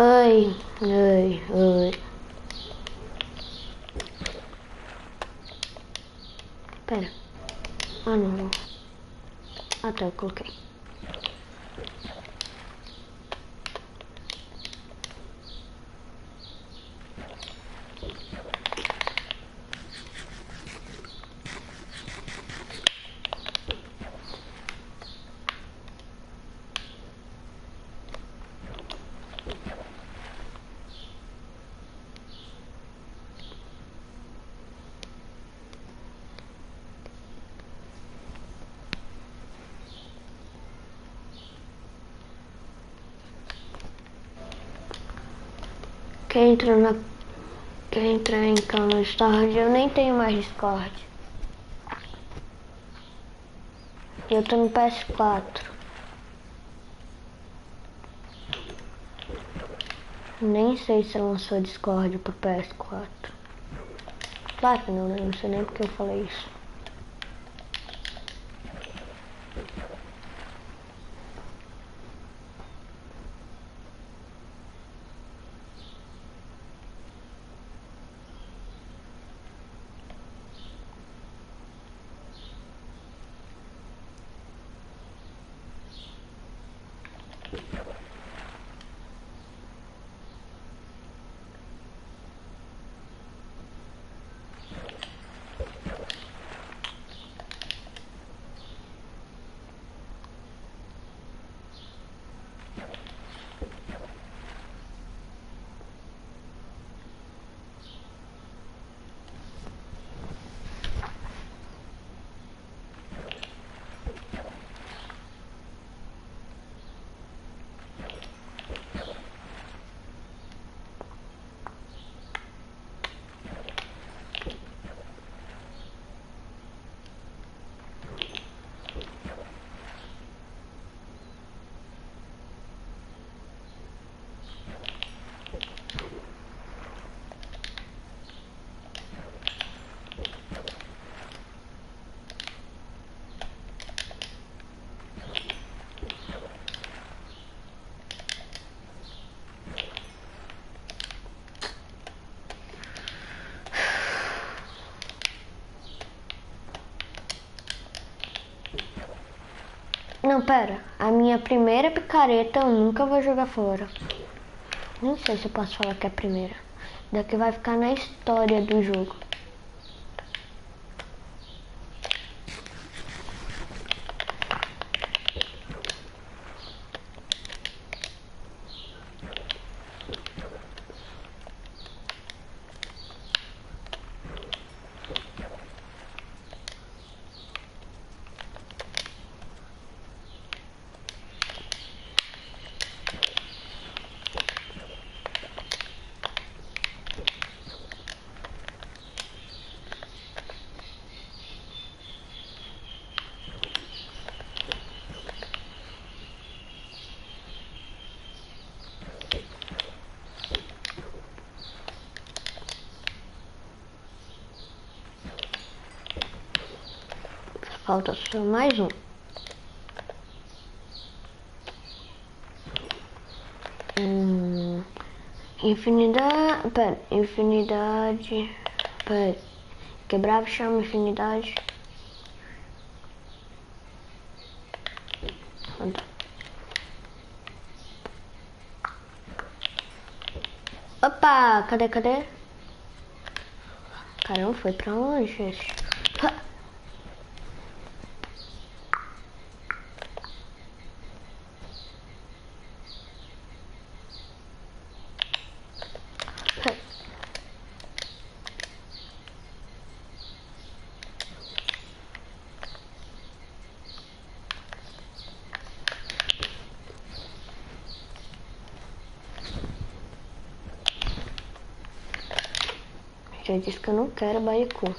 Ai, ai, ai. Pera. Ah, não. Ah, tá, eu coloquei. Quer entrar em calma Discord? Eu nem tenho mais Discord. Eu tô no PS4. Nem sei se lançou Discord pro PS4. Claro que não, né? Não sei nem porque eu falei isso. Não, pera. A minha primeira picareta eu nunca vou jogar fora. Nem sei se eu posso falar que é a primeira. Daqui vai ficar na história do jogo. Falta só mais um. Infinidade. Pera, infinidade. Pera. Quebrava chama infinidade. Opa! Cadê? Caramba, foi pra longe esse. Já disse que eu não quero baiacu.